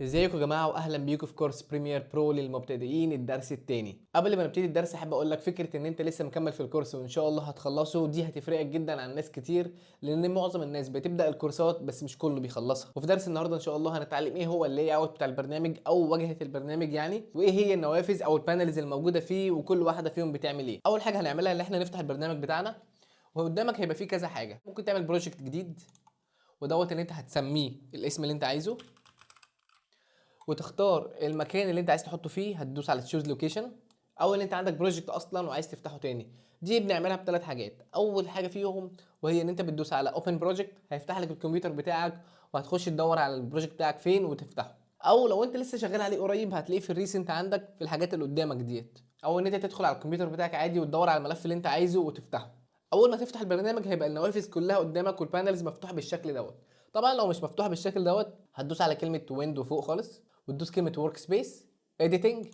ازيكم يا جماعه واهلا بيكم في كورس بريمير برو للمبتدئين الدرس الثاني. قبل ما نبتدي الدرس احب اقول لك فكره ان انت لسه مكمل في الكورس وان شاء الله هتخلصه، دي هتفرقك جدا عن ناس كتير، لان معظم الناس بتبدا الكورسات بس مش كله بيخلصها. وفي درس النهارده ان شاء الله هنتعلم ايه هو اللاي اوت بتاع البرنامج او واجهه البرنامج يعني، وايه هي النوافذ او البانلز الموجوده فيه وكل واحده فيهم بتعمل ايه. اول حاجه هنعملها ان احنا نفتح البرنامج بتاعنا، وقدامك هيبقى فيه كذا حاجه. ممكن تعمل بروجكت جديد ودوت اللي انت هتسميه الاسم اللي انت عايزه، وتختار المكان اللي انت عايز تحطه فيه. هتدوس على تشوز لوكيشن، او ان انت عندك بروجكت اصلا وعايز تفتحه تاني. دي بنعملها بثلاث حاجات. اول حاجه فيهم وهي ان انت بتدوس على اوبن بروجكت، هيفتح لك الكمبيوتر بتاعك وهتخش تدور على البروجكت بتاعك فين وتفتحه. او لو انت لسه شغال عليه قريب هتلاقيه في الريسنت عندك في الحاجات اللي قدامك ديت. او ان انت تدخل على الكمبيوتر بتاعك عادي وتدور على الملف اللي انت عايزه وتفتحه. اول ما تفتح البرنامج هيبقى النوافذ كلها قدامك والبانلز مفتوحه بالشكل دوت. طبعا لو مش مفتوحه بالشكل دوت هتدوس على كلمه ويندو فوق خالص، وتدوس كلمه ورك سبيس اديتنج،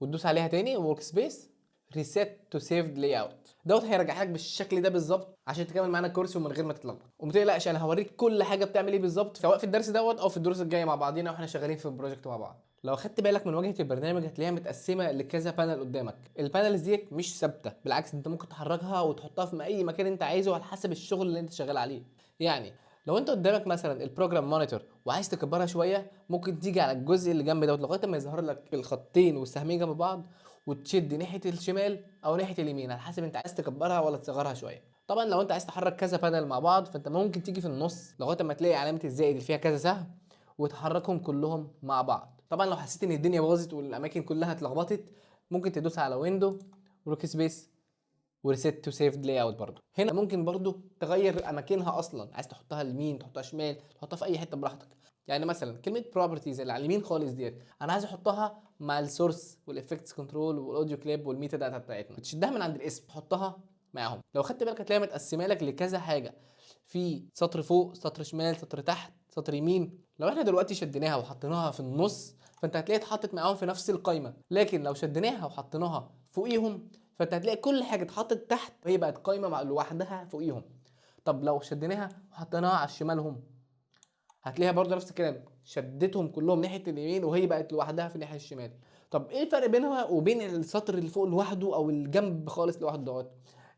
وتدوس عليها تاني ورك سبيس ريسيت تو سيفد لاي اوت. دوت هيرجع لك بالشكل ده بالظبط عشان تكمل معانا الكورس ومن غير ما تتلخبط. وما تقلقش انا هوريك كل حاجه بتعمل ايه بالظبط، سواء في الدرس دوت او في الدروس الجايه مع بعضينا واحنا شغالين في البروجكت مع بعض. لو خدت بالك من واجهه البرنامج هتلاقيها متقسمه لكذا بانل قدامك. البانلز ديت مش ثابته، بالعكس انت ممكن تحركها وتحطها في اي مكان انت عايزه على حسب الشغل اللي انت شغال عليه. يعني لو انت قدامك مثلا البروجرام مونيتور وعايز تكبرها شويه، ممكن تيجي على الجزء اللي جنب دوت لغايه ما يظهر لك الخطين والسهمين جنب بعض، وتشد ناحيه الشمال او ناحيه اليمين على حسب انت عايز تكبرها ولا تصغرها شويه. طبعا لو انت عايز تحرك كذا بانل مع بعض فانت ممكن تيجي في النص لغايه ما تلاقي علامه الزائد اللي فيها كذا سهم وتحركهم كلهم مع بعض. طبعا لو حسيت ان الدنيا باظت والاماكن كلها اتلخبطت ممكن تدوس على ويندو ورك سبيس وريسيت تو سيفد لاي اوت. برضه هنا ممكن برضه تغير اماكنها اصلا، عايز تحطها يمين تحطها شمال تحطها في اي حته براحتك. يعني مثلا كلمه بروبرتيز اللي على اليمين خالص ديت انا عايز احطها مع السورس والافكتس كنترول والاوديو كليب والميتا داتا بتاعتنا، بتشدها من عند الاسم تحطها معاهم. لو خدت بالك هتلاقيها متقسمه لك لكذا حاجه، في سطر فوق سطر شمال سطر تحت سطر يمين. لو احنا دلوقتي شديناها وحطيناها في النص فانت هتلاقيها اتحطت معاهم في نفس القايمه، لكن لو شديناها وحطيناها فوقيهم فانت هتلاقي كل حاجه اتحطت تحت وهي بقت قايمه لوحدها فوقيهم. طب لو شديناها وحطيناها على شمالهم هتلاقيها برضه نفس الكلام، شدتهم كلهم ناحيه اليمين وهي بقت لوحدها في الناحيه الشمال. طب ايه الفرق بينها وبين السطر اللي فوق لوحده او الجنب خالص لوحده دوت؟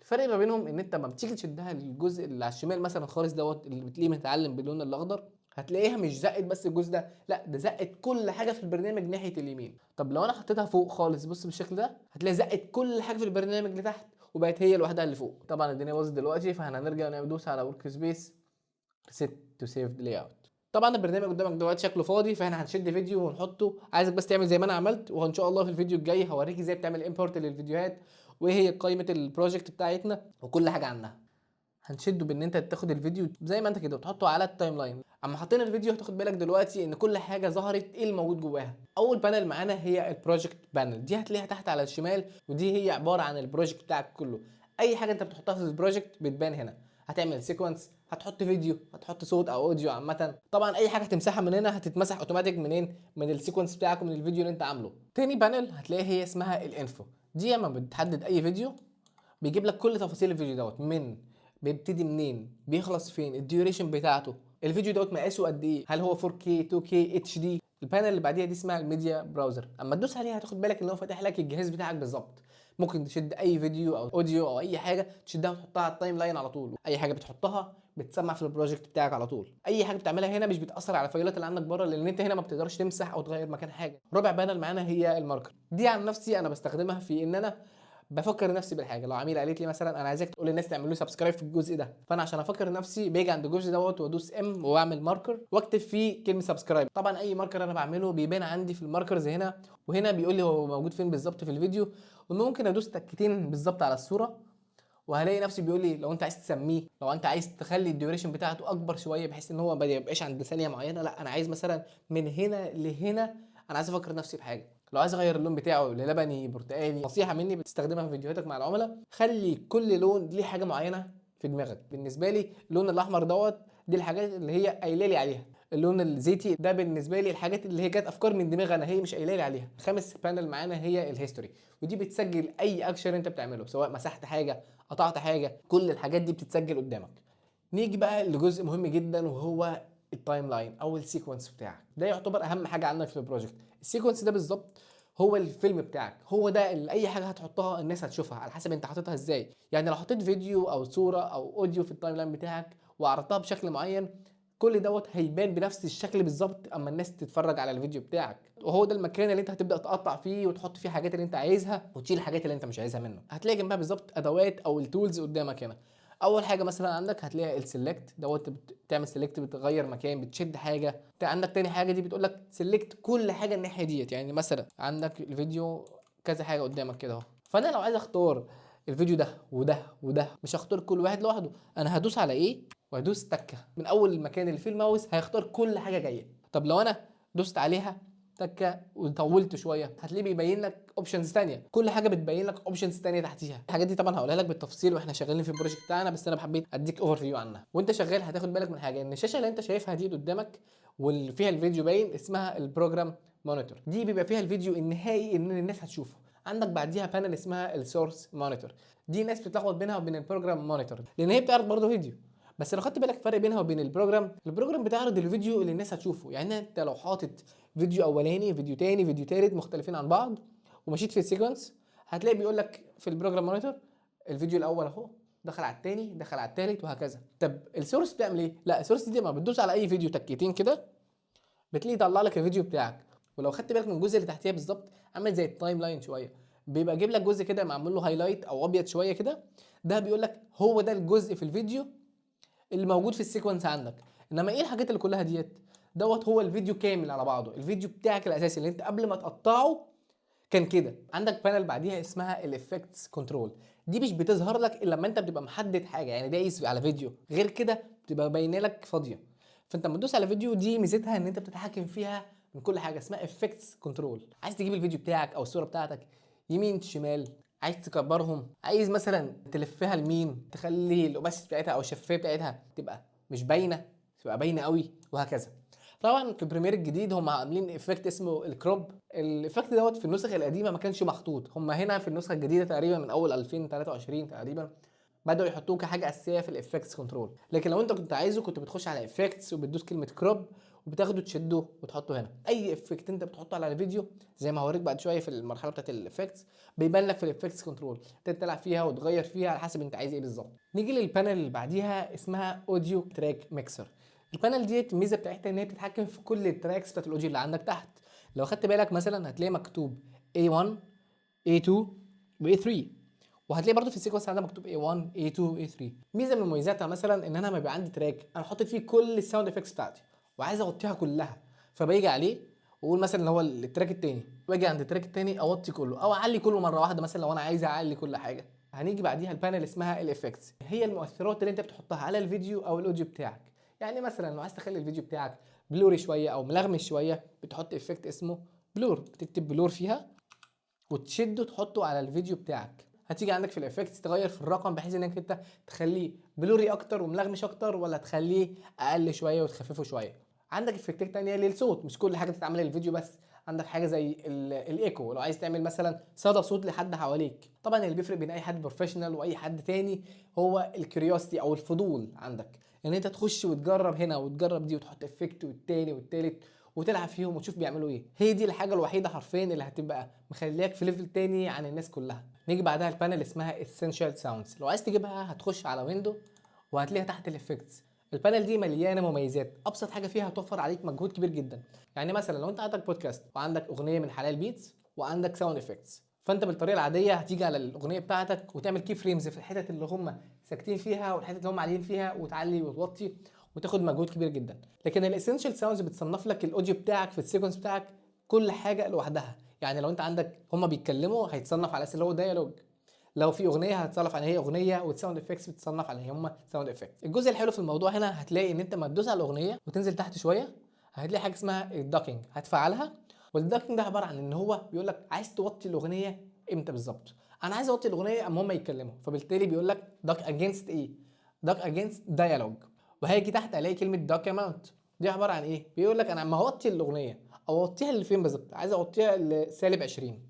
الفرق ما بينهم ان انت لما بتيجي تشدها للجزء اللي على الشمال مثلا خالص دوت اللي بتلاقيه متعلم باللون الاخضر، هتلاقيها مش زقت بس الجزء ده، لا ده زقت كل حاجه في البرنامج ناحيه اليمين. طب لو انا حطيتها فوق خالص بص بالشكل ده هتلاقي زقت كل حاجه في البرنامج لتحت وبقت هي لوحدها اللي فوق. طبعا الدنيا باظت دلوقتي فهنرجع ندوس على ورك سبيس ريسيت تو سيف لاي اوت. طبعا البرنامج قدامك دلوقتي شكله فاضي فاحنا هنشد فيديو ونحطه، عايزك بس تعمل زي ما انا عملت، وان شاء الله في الفيديو الجاي هوريك ازاي بتعمل امبورت للفيديوهات وايه هي قائمه البروجكت بتاعتنا وكل حاجه عنها. هنشده بان انت تاخد الفيديو زي ما انت كده وتحطه على التايم لاين. اما حطينا الفيديو هتاخد بالك دلوقتي ان كل حاجه ظهرت ايه الموجود جواها. اول بانل معانا هي البروجكت بانل، دي هتلاقيها تحت على الشمال ودي هي عباره عن البروجكت بتاعك كله. اي حاجه انت بتحطها في البروجكت بتبان هنا. هتعمل سيكونس، هتحط فيديو، هتحط صوت او اوديو عامه. طبعا اي حاجه هتمسحها من هنا هتتمسح اوتوماتيك منين؟ من السيكونس بتاعك ومن الفيديو اللي انت عامله. تاني بانل هتلاقي هي اسمها الانفو، دي اما بتحدد اي فيديو بيجيب لك كل تفاصيل الفيديو دوت، من بيبتدي منين بيخلص فين الديوريشن بتاعته، الفيديو دوت مقاسه قد ايه، هل هو 4K 2K HD. البانل اللي بعديها دي اسمها الميديا براوزر، اما تدوس عليها هتاخد بالك ان هو فاتح لك الجهاز بتاعك بالظبط. ممكن تشد اي فيديو او اوديو او اي حاجه تشدها وتحطها على التايم لاين على طول. اي حاجه بتحطها بتسمع في البروجكت بتاعك على طول. اي حاجه بتعملها هنا مش بتاثر على الفايلات اللي عندك بره لان انت هنا ما بتقدرش تمسح او تغير مكان حاجه. رابع بانل معانا هي الماركر، دي عن نفسي انا بستخدمها في ان انا بفكر نفسي بالحاجه. لو عميل قالت لي مثلا انا عايزك تقول للناس تعملوا لي سبسكرايب في الجزء ده، فانا عشان افكر نفسي باجي عند الجزء دوت وادوس ام واعمل ماركر واكتب فيه كلمه سبسكرايب. طبعا اي ماركر انا بعمله بيبان عندي في الماركرز هنا، وهنا بيقول لي هو موجود فين بالظبط في الفيديو. وممكن ادوس تكتين بالظبط على الصوره وهلاقي نفسي بيقول لي لو انت عايز تسميه، لو انت عايز تخلي الديوريشن بتاعته اكبر شويه بحيث ان هو ما يبقاش عند ثانيه معينه، لا انا عايز مثلا من هنا لهنا. انا عايز افكر نفسي بحاجه. لو عايز اغير اللون بتاعه للبني برتقاني، نصيحه مني بتستخدمها في فيديوهاتك مع العملاء، خلي كل لون ليه حاجه معينه في دماغك. بالنسبه لي اللون الاحمر دوت دي الحاجات اللي هي قايله لي عليها. اللون الزيتي ده بالنسبه لي الحاجات اللي هي جت افكار من دماغي انا، هي مش قايله لي عليها. خامس بانل معانا هي الهيستوري، ودي بتسجل اي اكشن انت بتعمله، سواء مسحت حاجه قطعت حاجه، كل الحاجات دي بتتسجل قدامك. نيجي بقى لجزء مهم جدا وهو التايم لاين او السيكونس بتاعك. ده يعتبر اهم حاجه عندك في البروجكت. السيكونس ده بالظبط هو الفيلم بتاعك، هو ده اللي اي حاجه هتحطها الناس هتشوفها على حسب انت حاططها ازاي. يعني لو حطيت فيديو او صوره او اوديو في التايم لاين بتاعك وعرضتها بشكل معين، كل دوت هيبان بنفس الشكل بالظبط اما الناس تتفرج على الفيديو بتاعك. وهو ده المكان اللي انت هتبدا تقطع فيه وتحط فيه الحاجات اللي انت عايزها وتشيل الحاجات اللي انت مش عايزها منه. هتلاقي جنبها بالظبط ادوات او التولز قدامك هنا. اول حاجه مثلا عندك هتلاقي السلكت دوت، بتعمل سلكت بتغير مكان، بتشد حاجه. عندك تاني حاجه دي بتقول لك سلكت كل حاجه الناحيه ديت. يعني مثلا عندك الفيديو كذا حاجه قدامك كده اهو، فانا لو عايز اختار الفيديو ده وده وده، مش هختار كل واحد لوحده، انا هدوس على ايه وهدوس تكه من اول المكان اللي فيه الماوس هيختار كل حاجه جايه. طب لو انا دوست عليها تكه وطولت شويه، هتلاقيه بيبين لك اوبشنز ثانيه، كل حاجه بتبين لك اوبشنز ثانيه تحتيها. الحاجات دي طبعا هقولها لك بالتفصيل واحنا شغالين في البروجكت بتاعنا، بس انا حبيت اديك اوفر فيو عنها. وانت شغال هتاخد بالك من حاجه، ان الشاشه اللي انت شايفها دي قدامك واللي فيها الفيديو باين اسمها البروجرام مونيتور. دي بيبقى فيها الفيديو النهائي اللي الناس هتشوفه. عندك بعديها بانل اسمها السورس مونيتور. دي الناس بتتلخبط بينها وبين البروجرام مونيتور لان هي بتعرض برضه فيديو، بس لو خدت بالك الفرق بينها وبين البروجرام بتعرض الفيديو اللي الناس هتشوفه. يعني انت لو حاطط فيديو اولاني، فيديو تاني، فيديو تالت مختلفين عن بعض ومشيت في السيكونس، هتلاقي بيقول لك في البروجرام مونيتور الفيديو الاول اهو دخل على التاني، دخل على التالت، وهكذا. طب السورس بتعمل ايه؟ لا، السورس دي ما بتدوس على اي فيديو تكتين كده بتلاقيه يطلع لك الفيديو بتاعك. ولو خدت بالك من الجزء اللي تحتيها بالظبط عامل زي التايم لاين شويه، بيبقى جايب لك جزء كده معمول له هايلايت او ابيض شويه كده، ده بيقول لك هو ده الجزء في الفيديو اللي موجود في السيكونس عندك. انما ايه الحاجات اللي كلها ديت؟ دوت هو الفيديو كامل على بعضه، الفيديو بتاعك الاساسي اللي انت قبل ما تقطعه كان كده. عندك بانل بعديها اسمها الافكتس كنترول. دي مش بتظهر لك الا لما انت بتبقى محدد حاجه، يعني دايس على فيديو، غير كده بتبقى باينه لك فاضيه. فانت لما تدوس على فيديو دي ميزتها ان انت بتتحكم فيها من كل حاجه، اسمها افكتس كنترول. عايز تجيب الفيديو بتاعك او الصوره بتاعتك يمين شمال، عايز تكبرهم، عايز مثلا تلفها لمين، تخلي الاوباسيتي بتاعتها او الشفافيه بتاعتها تبقى مش باينه، تبقى باينه قوي، وهكذا. طبعا في بريمير الجديد هم عاملين افكت اسمه الكروب. الايفكت دوت في النسخ القديمه ما كانش محطوط، هم هنا في النسخه الجديده تقريبا من اول 2023 تقريبا بدأوا يحطوه كحاجه اساسيه في الافكتس كنترول. لكن لو انت كنت عايزه كنت بتخش على افكتس وبتدوس كلمه كروب وبتاخده تشده وتحطه هنا. اي افكت انت بتحطه على الفيديو زي ما هوريك بعد شويه في المرحله بتاعت الافكتس بيبان لك في الافكتس كنترول، تلعب فيها وتغير فيها على حسب انت عايز ايه بالظبط. نيجي للبانل اللي بعديها اسمها اوديو تراك ميكسر. البانل ديت الميزه بتاعتها ان هي بتتحكم في كل التراكس بتاعت الاوديو اللي عندك تحت. لو خدت بالك مثلا هتلاقي مكتوب A1 A2 و A3، وهتلاقي برضو في السيكونس عندنا مكتوب A1 A2 A3. ميزه من مميزاتها مثلا ان انا لما يبقى عندي تراك انا حطيت فيه كل الساوند افكتس بتاعتي وعايز اغطيها كلها، فبيجي عليه واقول مثلا اللي هو التراك التاني، واجي عند التراك التاني اوطي كله او اعلي كله مره واحده مثلا لو انا عايز اعلي كل حاجه. هنيجي بعديها البانل اسمها الافكتس، هي المؤثرات اللي انت بتحطها على الفيديو او الاوديو بتاعك. يعني مثلا لو عايز تخلي الفيديو بتاعك بلوري شويه او ملغمش شويه بتحط افكت اسمه بلور، بتكتب بلور فيها وتشده تحطه على الفيديو بتاعك. هتيجي عندك في الافكتس تغير في الرقم بحيث انك انت تخليه بلوري اكتر وملغمش اكتر، ولا تخليه اقل شويه وتخففه شويه. عندك افكتات تانية للصوت، مش كل حاجه بتتعمل للفيديو بس. عندك حاجه زي الايكو، لو عايز تعمل مثلا صدى صوت لحد حواليك. طبعا اللي بيفرق بين اي حد بروفيشنال واي حد تاني هو الكيوريوسيتي او الفضول عندك، ان انت تخش وتجرب هنا وتجرب دي وتحط افكت والتاني والتالت وتلعب فيهم وتشوف بيعملوا ايه. هي دي الحاجه الوحيده حرفيا اللي هتبقى مخليك في ليفل تاني عن الناس كلها. نيجي بعدها البانل اسمها essential sounds. لو عايز تجيبها هتخش على ويندو وهتلاقيها تحت الافكتس. البانل دي مليانه مميزات، ابسط حاجه فيها هتوفر عليك مجهود كبير جدا. يعني مثلا لو انت عندك بودكاست وعندك اغنيه من حلال بيتس وعندك ساوند افكتس، فانت بالطريقه العاديه هتيجي على الاغنيه بتاعتك وتعمل كي فريمز في الحتت اللي هم ساكتين فيها والحتت اللي هم عاليين فيها وتعلي وتوطي وتاخد مجهود كبير جدا. لكن الاسينشال ساوندز بتصنف لك الاوديو بتاعك في السيكونس بتاعك كل حاجه لوحدها. يعني لو انت عندك هم بيتكلموا هيتصنف على اساس اللي هو ديالوج، لو في اغنيه هتصنف على هي اغنيه، والساوند افكتس بتصنف على هم ساوند افكتس. الجزء الحلو في الموضوع هنا هتلاقي ان انت ما تدوس على الاغنيه وتنزل تحت شويه هتلاقي حاجه اسمها الداكينج هتفعلها. والداكينج ده عباره عن ان هو بيقول لك عايز توطي الاغنيه امتى بالظبط. انا عايز اوطي الاغنيه اما هم يتكلموا، فبالتالي بيقول لك داك اجينست ايه، داك اجينست دايالوج. وهيجي تحت الاقي كلمه داك اماونت. دي عباره عن ايه؟ بيقول لك انا اما اوطي الاغنيه اوطيها اللي فين بالظبط، عايز اوطيها لسالب 20.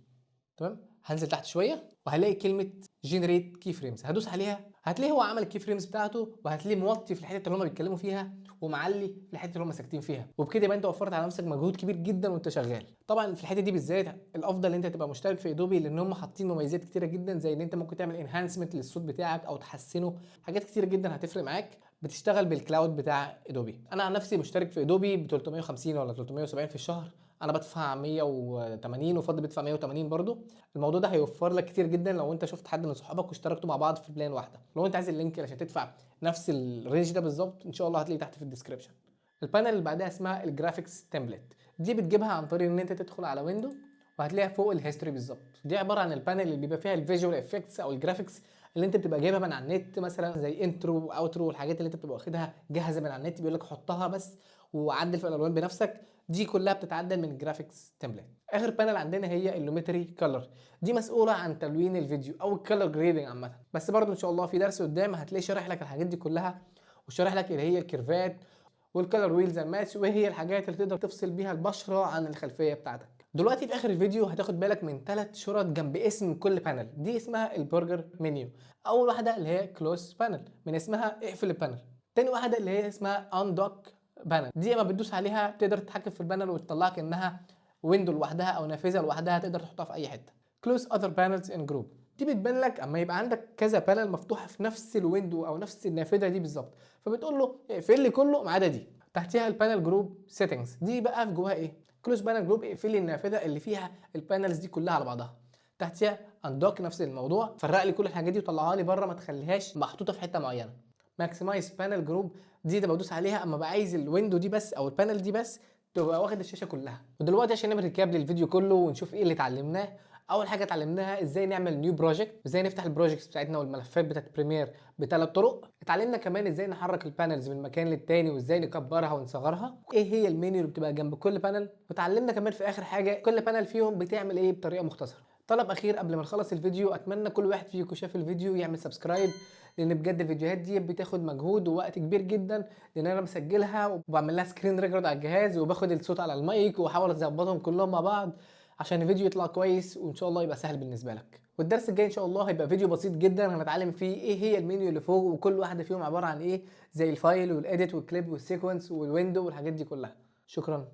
تمام، هنزل تحت شويه وهلاقي كلمه جنريت كي فريمز، هدوس عليها هتلاقي هو عمل الكي فريمز بتاعته وهتلاقيه موطي في الحته اللي هم بيتكلموا فيها ومعلي في الحته اللي هم ساكتين فيها، وبكده يبقى انت وفرت على نفسك مجهود كبير جدا وانت شغال. طبعا في الحته دي بالذات الافضل ان انت تبقى مشترك في ادوبي، لان هم حاطين مميزات كتيره جدا، زي ان انت ممكن تعمل انهانسمنت للصوت بتاعك او تحسنه، حاجات كتيره جدا هتفرق معاك. بتشتغل بالكلاود بتاع ادوبي. انا عن نفسي مشترك في ادوبي ب 350 ولا 370 في الشهر، انا بدفع 180 وفاضل بيدفع 180 برضو. الموضوع ده هيوفر لك كتير جدا لو انت شفت حد من صحابك واشتركتوا مع بعض في بلان واحده. لو انت عايز اللينك عشان تدفع نفس الرينج ده بالظبط، ان شاء الله هتلاقيه تحت في الديسكربشن. البانل اللي بعدها اسمها الجرافيكس تمبلت، دي بتجيبها عن طريق ان انت تدخل على ويندو وهتلاقيها فوق الهيستوري بالظبط. دي عباره عن البانل اللي بيبقى فيها الفيجوال افكتس او الجرافيكس اللي انت بتبقى جايبها من على النت، مثلا زي انترو واوترو والحاجات اللي انت بتبقى واخدها جاهزه من على النت، بيقول لك حطها بس وعدل في الالوان بنفسك. دي كلها بتتعدل من الجرافيكس تمبلت. اخر بانل عندنا هي اللوميتري كلر، دي مسؤوله عن تلوين الفيديو او الكلر جريدنج عامه. بس برضو ان شاء الله في درس قدام هتلاقي شارح لك الحاجات دي كلها، وشارح لك اللي هي الكيرفات والكلر ويلز الماتش، وايه هي الحاجات اللي تقدر تفصل بيها البشره عن الخلفيه بتاعتك. دلوقتي في اخر الفيديو هتاخد بالك من 3 شرط جنب اسم كل بانل، دي اسمها البرجر منيو. اول واحده اللي هي كلوز بانل، من اسمها اقفل البانل. تاني واحده اللي هي اسمها اندوك بانل، دي لما بتدوس عليها تقدر تتحكم في البانل وتطلعك انها ويندو لوحدها او نافذه لوحدها تقدر تحطها في اي حته. كلوز اذر بانلز ان جروب، دي بتبان لك اما يبقى عندك كذا بانل مفتوحه في نفس الويندو او نفس النافذه دي بالظبط، فبتقول له اقفل لي كله ما عدا دي. تحتيها البانل جروب سيتنجز، دي بقى في جواها ايه؟ كلوز بانل جروب، اقفل لي النافذه اللي فيها البانلز دي كلها على بعضها. تحتيها اندوك، نفس الموضوع، فرق لي كل الحاجات دي وطلعها لي بره، ما تخليهاش محطوطه في حته معينه. ماكسمايز بانل جروب، دي بدوس عليها اما بقى عايز الويندو دي بس او البانل دي بس تبقى واخد الشاشه كلها. ودلوقتي عشان نعمل ريكاب للفيديو كله ونشوف ايه اللي اتعلمناه. اول حاجه اتعلمناها ازاي نعمل نيو بروجكت، ازاي نفتح البروجكتس بتاعتنا والملفات بتاعت بريمير بثلاث طرق. اتعلمنا كمان ازاي نحرك البانلز من مكان للتاني وازاي نكبرها ونصغرها، ايه هي المنيو اللي بتبقى جنب كل بانل. واتعلمنا كمان في اخر حاجه كل بانل فيهم بتعمل ايه بطريقه مختصره. طلب اخير قبل ما نخلص الفيديو، اتمنى كل واحد فيكم شاف الفيديو يعمل سبسكرايب، لان بجد الفيديوهات دي بتاخد مجهود ووقت كبير جدا، لان انا بسجلها وبعمل لها سكرين ريكورد على الجهاز وباخد الصوت على المايك واحاول اظبطهم كلهم مع بعض عشان الفيديو يطلع كويس وان شاء الله يبقى سهل بالنسبه لك. والدرس الجاي ان شاء الله هيبقى فيديو بسيط جدا هنتعلم فيه ايه هي المنيو اللي فوق وكل واحده فيهم عباره عن ايه، زي الفايل والاديت والكليب والسيكونس والويندو والحاجات دي كلها. شكرا.